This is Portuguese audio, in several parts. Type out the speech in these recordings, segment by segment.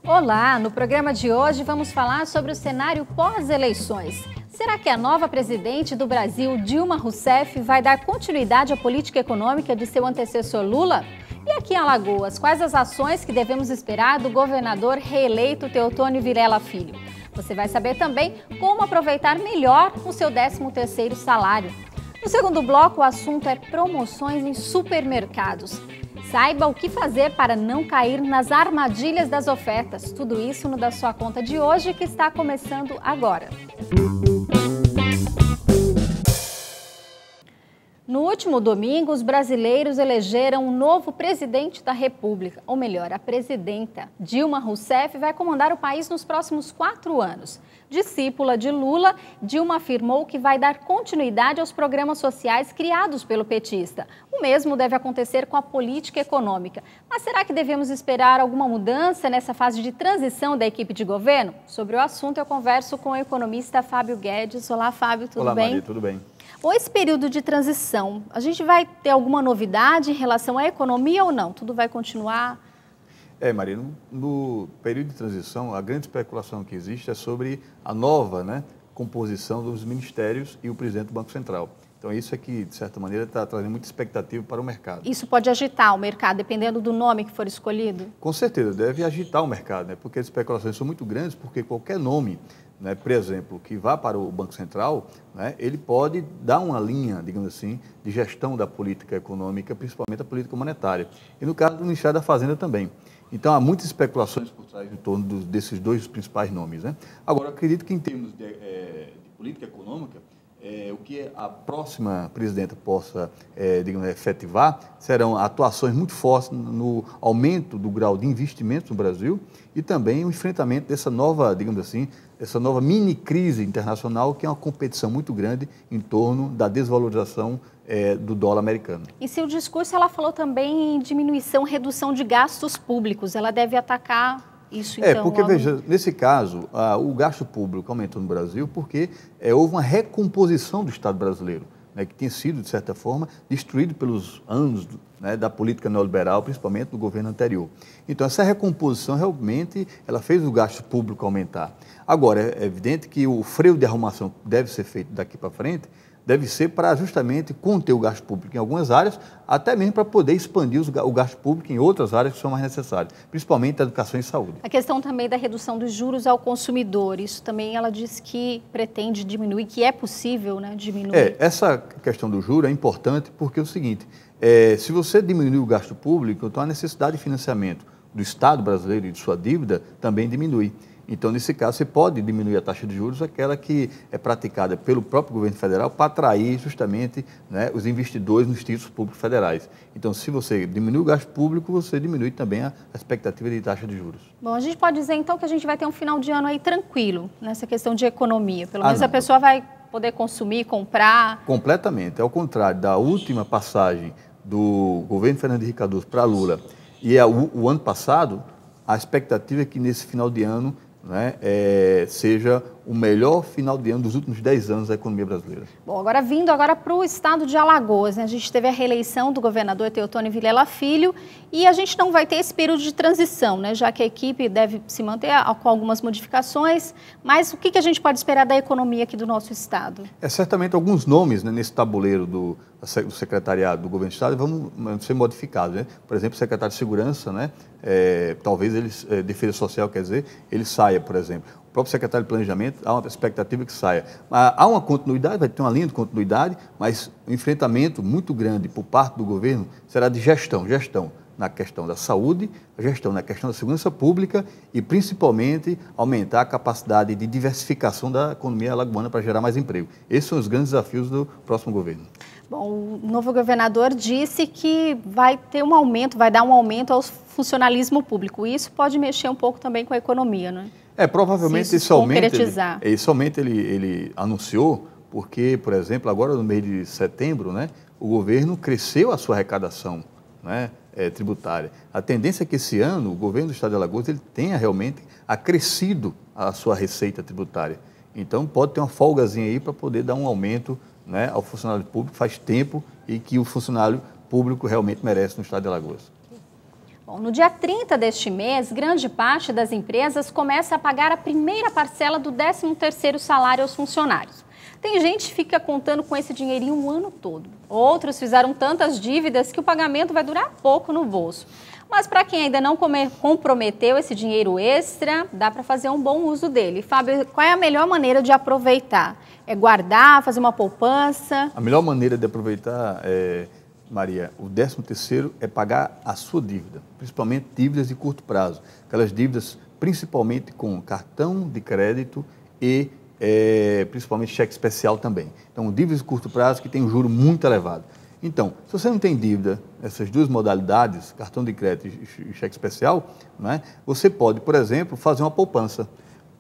Olá, no programa de hoje vamos falar sobre o cenário pós-eleições. Será que a nova presidente do Brasil, Dilma Rousseff, vai dar continuidade à política econômica de seu antecessor Lula? E aqui em Alagoas, quais as ações que devemos esperar do governador reeleito Teotônio Vilela Filho? Você vai saber também como aproveitar melhor o seu 13º salário. No segundo bloco, o assunto é promoções em supermercados. Saiba o que fazer para não cair nas armadilhas das ofertas. Tudo isso no Da Sua Conta de hoje, que está começando agora. No último domingo, os brasileiros elegeram um novo presidente da República, ou melhor, a presidenta. Dilma Rousseff vai comandar o país nos próximos 4 anos. Discípula de Lula, Dilma afirmou que vai dar continuidade aos programas sociais criados pelo petista. O mesmo deve acontecer com a política econômica. Mas será que devemos esperar alguma mudança nessa fase de transição da equipe de governo? Sobre o assunto, eu converso com o economista Fábio Guedes. Olá, Fábio, tudo bem? Olá, Maria, tudo bem? Bom, esse período de transição, a gente vai ter alguma novidade em relação à economia ou não? Tudo vai continuar? Maria, no período de transição, a grande especulação que existe é sobre a nova composição dos ministérios e o presidente do Banco Central. Então, isso é que, de certa maneira, está trazendo muita expectativa para o mercado. Isso pode agitar o mercado, dependendo do nome que for escolhido? Com certeza, deve agitar o mercado, porque as especulações são muito grandes, porque qualquer nome, por exemplo, que vá para o Banco Central, ele pode dar uma linha, digamos assim, de gestão da política econômica, principalmente a política monetária. E no caso do Ministério da Fazenda também. Então, há muitas especulações por trás em torno desses dois principais nomes. Agora, eu acredito que em termos de política econômica, o que a próxima presidenta possa, digamos, efetivar serão atuações muito fortes no aumento do grau de investimento no Brasil e também o enfrentamento dessa nova, digamos assim, essa nova mini-crise internacional, que é uma competição muito grande em torno da desvalorização do dólar americano. Em seu discurso, ela falou também em diminuição, redução de gastos públicos. Ela deve atacar isso, então? Porque, veja, nesse caso, o gasto público aumentou no Brasil porque houve uma recomposição do Estado brasileiro, que tinha sido, de certa forma, destruído pelos anos da política neoliberal, principalmente do governo anterior. Então, essa recomposição, realmente, ela fez o gasto público aumentar. Agora, é evidente que o freio de arrumação que deve ser feito daqui para frente deve ser para justamente conter o gasto público em algumas áreas, até mesmo para poder expandir o gasto público em outras áreas que são mais necessárias, principalmente a educação e saúde. A questão também da redução dos juros ao consumidor, isso também ela diz que pretende diminuir, que é possível diminuir. Essa questão do juro é importante porque é o seguinte, se você diminuir o gasto público, então a necessidade de financiamento do Estado brasileiro e de sua dívida também diminui. Então, nesse caso, você pode diminuir a taxa de juros, aquela que é praticada pelo próprio governo federal para atrair justamente os investidores nos títulos públicos federais. Então, se você diminui o gasto público, você diminui também a expectativa de taxa de juros. Bom, a gente pode dizer, então, que a gente vai ter um final de ano aí tranquilo nessa questão de economia. Pelo menos a pessoa vai poder consumir, comprar. Completamente. Ao contrário da última passagem do governo Fernando Henrique Cardoso para Lula e o ano passado, a expectativa é que nesse final de ano seja o melhor final de ano dos últimos 10 anos da economia brasileira. Bom, vindo para o estado de Alagoas, a gente teve a reeleição do governador Teotônio Vilela Filho e a gente não vai ter esse período de transição, já que a equipe deve se manter com algumas modificações, mas o que a gente pode esperar da economia aqui do nosso estado? Certamente alguns nomes nesse tabuleiro do secretariado do governo do estado vão ser modificados. Por exemplo, o secretário de Segurança, talvez Defesa Social, ele saia, por exemplo. O próprio secretário de Planejamento, há uma expectativa que saia. Há uma continuidade, vai ter uma linha de continuidade, mas o enfrentamento muito grande por parte do governo será de gestão na questão da saúde, gestão na questão da segurança pública e, principalmente, aumentar a capacidade de diversificação da economia alagoana para gerar mais emprego. Esses são os grandes desafios do próximo governo. Bom, o novo governador disse que vai ter um aumento, vai dar um aumento ao funcionalismo público. Isso pode mexer um pouco também com a economia, não é? Provavelmente esse aumento ele anunciou porque, por exemplo, agora no mês de setembro, o governo cresceu a sua arrecadação tributária. A tendência é que esse ano o governo do estado de Alagoas ele tenha realmente acrescido a sua receita tributária. Então pode ter uma folgazinha aí para poder dar um aumento ao funcionário público, faz tempo e que o funcionário público realmente merece no estado de Alagoas. Bom, no dia 30 deste mês, grande parte das empresas começa a pagar a primeira parcela do 13º salário aos funcionários. Tem gente que fica contando com esse dinheirinho o ano todo. Outros fizeram tantas dívidas que o pagamento vai durar pouco no bolso. Mas para quem ainda não comprometeu esse dinheiro extra, dá para fazer um bom uso dele. Fábio, qual é a melhor maneira de aproveitar? É guardar, fazer uma poupança? A melhor maneira de aproveitar, Maria, o 13º é pagar a sua dívida, principalmente dívidas de curto prazo. Aquelas dívidas principalmente com cartão de crédito e principalmente cheque especial também. Então, dívidas de curto prazo que tem um juro muito elevado. Então, se você não tem dívida, essas duas modalidades, cartão de crédito e cheque especial, né, você pode, por exemplo, fazer uma poupança.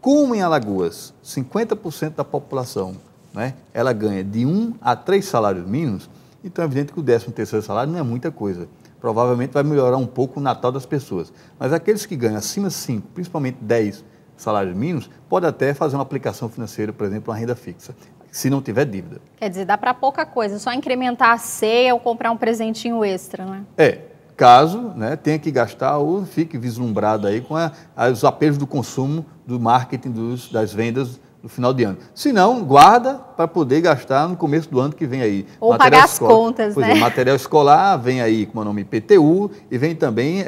Como em Alagoas, 50% da população, né, ela ganha de 1 a 3 salários mínimos, então é evidente que o 13º salário não é muita coisa. Provavelmente vai melhorar um pouco o Natal das pessoas. Mas aqueles que ganham acima de 5, principalmente 10 salários mínimos, pode até fazer uma aplicação financeira, por exemplo, uma renda fixa, se não tiver dívida. Quer dizer, dá para pouca coisa, só incrementar a ceia ou comprar um presentinho extra, né? Caso, né, tenha que gastar ou fique vislumbrado aí com os apelos do consumo, do marketing, das vendas no final de ano. Se não, guarda para poder gastar no começo do ano que vem aí. Ou pagar as contas, né? Material escolar, vem aí com o nome IPTU e vem também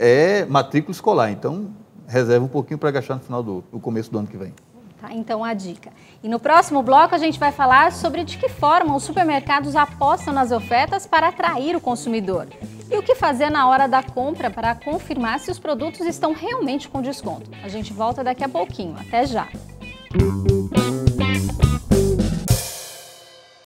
matrícula escolar. Então, reserva um pouquinho para gastar no final no começo do ano que vem. Tá, então a dica. E no próximo bloco a gente vai falar sobre de que forma os supermercados apostam nas ofertas para atrair o consumidor. E o que fazer na hora da compra para confirmar se os produtos estão realmente com desconto. A gente volta daqui a pouquinho. Até já!